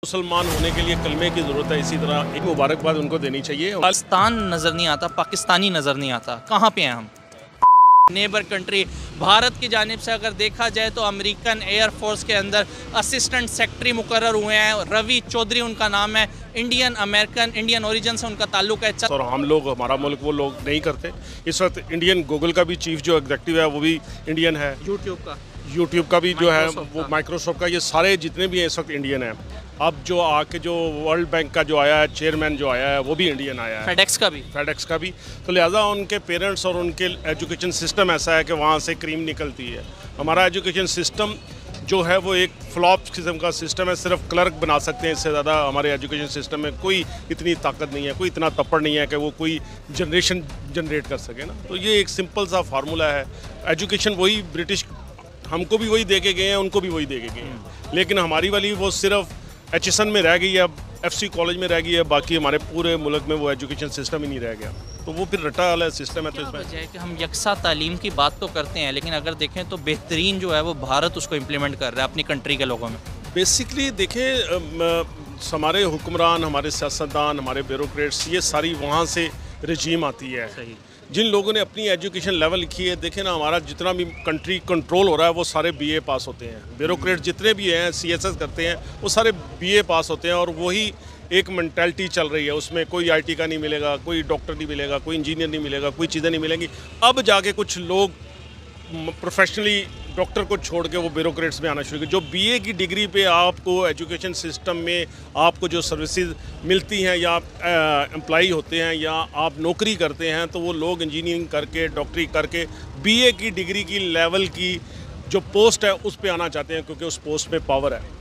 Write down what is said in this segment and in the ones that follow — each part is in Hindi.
मुसलमान होने के लिए कलमे की ज़रूरत है, इसी तरह एक मुबारकबाद उनको देनी चाहिए। पाकिस्तान नज़र नहीं आता, पाकिस्तानी नज़र नहीं आता, कहाँ पे हैं हम? नेबर कंट्री भारत की जानिब से अगर देखा जाए तो अमेरिकन एयर फोर्स के अंदर असिस्टेंट सेक्रेटरी मुकर्रर हुए हैं। रवि चौधरी उनका नाम है। इंडियन अमेरिकन इंडियन ओरिजिन से उनका ताल्लुक है। और हम लोग, हमारा मुल्क वो लोग नहीं करते। इस वक्त इंडियन गूगल का भी चीफ जो एग्जेक्टिव है वो भी इंडियन है। यूट्यूब का भी जो है वो माइक्रोसॉफ्ट का, ये सारे जितने भी हैं इस वक्त इंडियन हैं। अब जो आके जो वर्ल्ड बैंक का जो आया है चेयरमैन जो आया है वो भी इंडियन आया है। फेडेक्स का भी। तो लिहाजा उनके पेरेंट्स और उनके एजुकेशन सिस्टम ऐसा है कि वहाँ से क्रीम निकलती है। हमारा एजुकेशन सिस्टम जो है वो एक फ्लॉप किस्म का सिस्टम है। सिर्फ क्लर्क बना सकते हैं, इससे ज़्यादा हमारे एजुकेशन सिस्टम में कोई इतनी ताकत नहीं है, कोई इतना तप्पड़ नहीं है कि वो कोई जनरेशन जनरेट कर सके ना। तो ये एक सिंपल सा फार्मूला है। एजुकेशन वही ब्रिटिश हमको भी वही दे के गए हैं, उनको भी वही दे के गए हैं, लेकिन हमारी वाली वो सिर्फ HSN में रह गई है, FC कॉलेज में रह गई है, बाकी हमारे पूरे मुल्क में वो एजुकेशन सिस्टम ही नहीं रह गया। तो वो फिर रटा वाला सिस्टम है। तो इसमें वजह है कि हम यकसा तालीम की बात तो करते हैं, लेकिन अगर देखें तो बेहतरीन जो है वो भारत उसको इम्प्लीमेंट कर रहा है अपनी कंट्री के लोगों में। बेसिकली देखें, हमारे हुक्मरान, हमारे सियासतदान, हमारे ब्यूरोक्रेट्स, ये सारी वहाँ से रजीम आती है। सही। जिन लोगों ने अपनी एजुकेशन लेवल की है, देखें ना, हमारा जितना भी कंट्री कंट्रोल हो रहा है वो सारे BA पास होते हैं। ब्यूरोक्रेट जितने भी हैं, CSS करते हैं, वो सारे BA पास होते हैं। और वही एक मेंटालिटी चल रही है, उसमें कोई IT का नहीं मिलेगा, कोई डॉक्टर नहीं मिलेगा, कोई इंजीनियर नहीं मिलेगा, कोई चीज़ें नहीं मिलेंगी। अब जाके कुछ लोग प्रोफेशनली डॉक्टर को छोड़ के वो ब्यूरोक्रेट्स में आना शुरू किया। जो BA की डिग्री पे आपको एजुकेशन सिस्टम में आपको जो सर्विसेज मिलती हैं, या आप एम्प्लॉई होते हैं, या आप नौकरी करते हैं, तो वो लोग इंजीनियरिंग करके, डॉक्टरी करके BA की डिग्री की लेवल की जो पोस्ट है उस पे आना चाहते हैं, क्योंकि उस पोस्ट पे पावर है।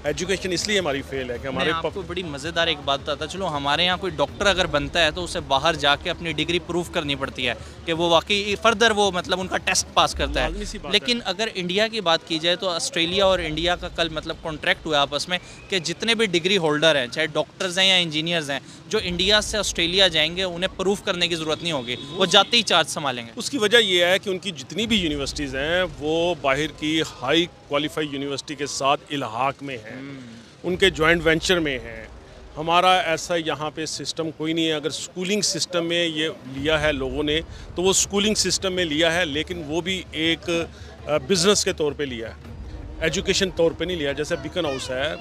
एजुकेशन इसलिए हमारी फेल है कि हमारे आपको बड़ी मज़ेदार एक बात बताता, चलो हमारे यहाँ कोई डॉक्टर अगर बनता है तो उसे बाहर जाके अपनी डिग्री प्रूव करनी पड़ती है कि वो वाकई फर्दर वो मतलब उनका टेस्ट पास करता है। लेकिन अगर इंडिया की बात की जाए तो ऑस्ट्रेलिया और इंडिया का कल मतलब कॉन्ट्रैक्ट हुआ आपस में कि जितने भी डिग्री होल्डर हैं, चाहे डॉक्टर्स हैं या इंजीनियर्स हैं, जो इंडिया से ऑस्ट्रेलिया जाएंगे उन्हें प्रूफ करने की ज़रूरत नहीं होगी, वो जाते ही चार्ज संभालेंगे। उसकी वजह यह है कि उनकी जितनी भी यूनिवर्सिटीज़ हैं वो बाहर की हाई क्वालिफाइड यूनिवर्सिटी के साथ इल्हाक में हैं, उनके जॉइंट वेंचर में हैं। हमारा ऐसा यहाँ पे सिस्टम कोई नहीं है। अगर स्कूलिंग सिस्टम में ये लिया है लोगों ने, तो वो स्कूलिंग सिस्टम में लिया है, लेकिन वो भी एक बिज़नेस के तौर पे लिया है, एजुकेशन तौर पे नहीं लिया। जैसे बिकन हाउस है,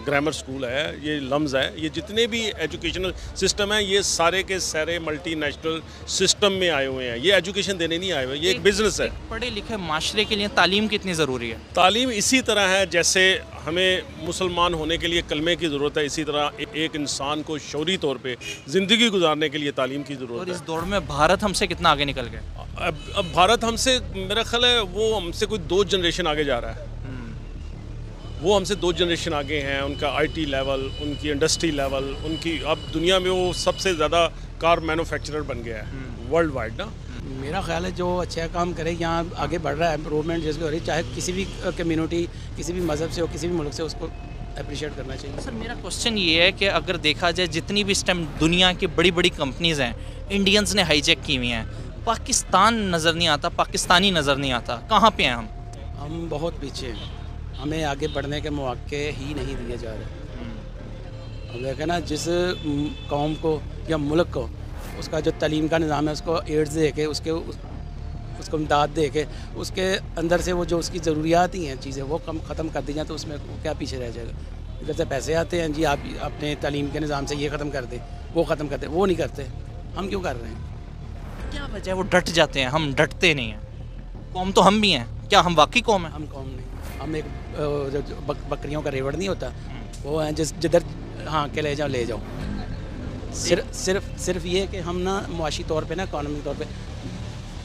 ग्रामर स्कूल है, ये लम्स है, ये जितने भी एजुकेशनल सिस्टम हैं ये सारे के सारे मल्टीनेशनल सिस्टम में आए हुए हैं। ये एजुकेशन देने नहीं आए हुए, ये एक बिज़नेस है। पढ़े लिखे माशरे के लिए तालीम कितनी ज़रूरी है? तालीम इसी तरह है जैसे हमें मुसलमान होने के लिए कलमे की ज़रूरत है, इसी तरह एक इंसान को शौरी तौर पे ज़िंदगी गुजारने के लिए तालीम की ज़रूरत है। और इस दौर में भारत हमसे कितना आगे निकल गया? अब भारत हमसे, मेरा ख्याल है वो हमसे कोई 2 जनरेशन आगे जा रहा है। वो हमसे 2 जनरेशन आगे हैं। उनका IT लेवल, उनकी इंडस्ट्री लेवल, उनकी अब दुनिया में वो सबसे ज़्यादा कार मैन्युफैक्चरर बन गया है वर्ल्ड वाइड ना। मेरा ख्याल है जो अच्छा काम करे, यहाँ आगे बढ़ रहा है, इम्प्रूवमेंट जिसकी हो रही है, चाहे किसी भी कम्युनिटी, किसी भी मज़हब से हो, किसी भी मुल्क से, उसको अप्रिशिएट करना चाहिए। सर मेरा क्वेश्चन ये है कि अगर देखा जाए जितनी भी इस टाइम दुनिया की बड़ी बड़ी कंपनीज़ हैं, इंडियंस ने हाईजैक की हुई हैं, पाकिस्तान नज़र नहीं आता, पाकिस्तानी नज़र नहीं आता, कहाँ पे हैं हम? हम बहुत पीछे हैं, हमें आगे बढ़ने के मौके ही नहीं दिए जा रहे। हम देखें ना, जिस कौम को या मुल्क को उसका जो तालीम का निज़ाम है उसको एड्स दे के, उसको इमदाद दे के, उसके अंदर से वो जो उसकी ज़रूरियात ही हैं चीज़ें वो ख़त्म कर दी जाए, तो उसमें क्या पीछे रह जाएगा। इधर से पैसे आते हैं जी, आप अपने तालीम के निज़ाम से ये ख़त्म कर दें, वो ख़त्म कर दें, वो नहीं करते। हम क्यों कर रहे हैं? क्या वजह है वो डट जाते हैं? हम डटते नहीं हैं। कौम तो हम भी हैं, क्या हम वाकई कौम हैं? हम कौम नहीं, हम एक बकरियों का रेवड़ नहीं होता, वो हैं जिधर हाँ के ले जाओ। सिर्फ ये कि हम ना मुआशी तौर पे ना, इकॉनमी तौर पे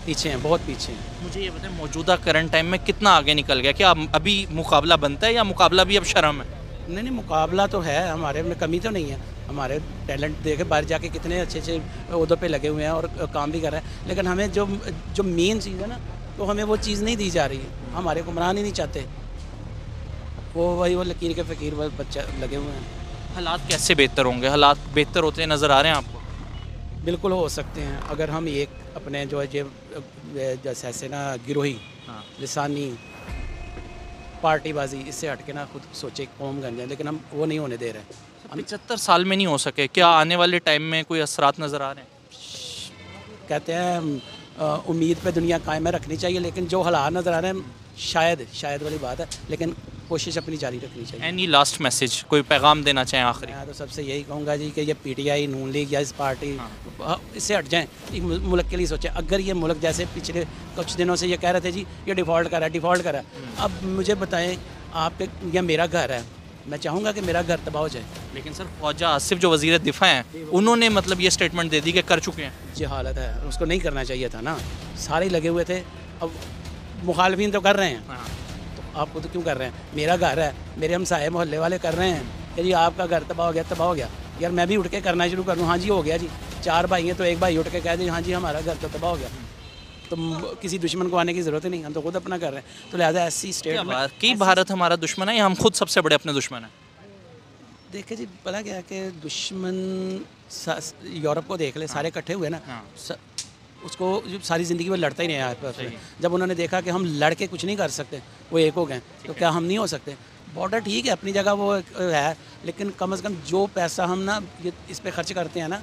पीछे हैं, बहुत पीछे हैं। मुझे ये बताएं मौजूदा करंट टाइम में कितना आगे निकल गया? क्या अभी मुकाबला बनता है या मुकाबला भी अब शर्म है? नहीं, मुकाबला तो है, हमारे में कमी तो नहीं है। हमारे टैलेंट देखे बाहर जाके कितने अच्छे अच्छे उहदों पे लगे हुए हैं और काम भी कर रहे हैं, लेकिन हमें जो मेन चीज़ है ना, तो हमें वो चीज़ नहीं दी जा रही है। हमारे हुक्मरान ही नहीं चाहते, वो लकीर के फ़कीर बच्चे लगे हुए हैं। हालात कैसे बेहतर होंगे? हालात बेहतर होते नज़र आ रहे हैं आपको? बिल्कुल हो सकते हैं, अगर हम एक अपने जो है जैसे ना गिरोही, लिसानी पार्टीबाजी, इससे हट के ना खुद सोचे कौम गंज जाए, लेकिन हम वो नहीं होने दे रहे हैं। 75 साल में नहीं हो सके, क्या आने वाले टाइम में कोई असरात नज़र आ रहे हैं? कहते हैं उम्मीद पे दुनिया कायम रखनी चाहिए, लेकिन जो हालात नज़र आ रहे हैं शायद वाली बात है, लेकिन कोशिश अपनी जारी रखनी चाहिए। एनी लास्ट मैसेज, कोई पैगाम देना चाहें आखिरी? मैं तो सबसे यही कहूँगा जी कि ये पीटीआई, नून लीग या इस पार्टी इससे हट जाएं, एक मुल्क के लिए सोचें। अगर ये मुल्क जैसे पिछले कुछ दिनों से ये कह रहे थे जी ये डिफ़ॉल्ट कर रहा है, अब मुझे बताएं आपके, यह मेरा घर है, मैं चाहूँगा कि मेरा घर तबाह हो जाए। लेकिन सर ख्वाजा आसिफ जो वज़ीर दिफा हैं, उन्होंने मतलब ये स्टेटमेंट दे दी कि कर चुके हैं। ये हालत है, उसको नहीं करना चाहिए था ना, सारे लगे हुए थे, अब मुखालफिन तो कर रहे हैं, तो आप खुद क्यों कर रहे हैं? मेरा घर है, मेरे हमसाए मोहल्ले वाले कर रहे हैं कि जी आपका घर तबाह हो गया, यार मैं भी उठ के करना शुरू कर दूँ, हाँ जी हो गया जी, 4 भाई हैं तो एक भाई उठ के कह दे हाँ जी हमारा घर तो तबाह हो गया, तो किसी दुश्मन को आने की ज़रूरत ही नहीं, हम तो खुद अपना कर रहे हैं। तो लिहाजा ऐसी स्टेट में कि भारत हमारा दुश्मन है या हम खुद सबसे बड़े अपने दुश्मन हैं? देखिए जी, पता क्या है कि दुश्मन यूरोप को देख ले, सारे इकट्ठे हुए ना, उसको सारी ज़िंदगी में लड़ता ही नहीं आया आपस में। जब उन्होंने देखा कि हम लड़ के कुछ नहीं कर सकते, वो एक हो गए, तो क्या हम नहीं हो सकते? बॉर्डर ठीक है अपनी जगह वो है, लेकिन कम से कम जो पैसा हम ना ये इस पे खर्च करते हैं ना,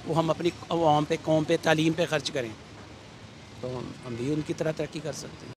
वो हम अपनी आवाम पे, कौम पे, तालीम पे खर्च करें, तो हम भी उनकी तरह तरक्की कर सकते हैं।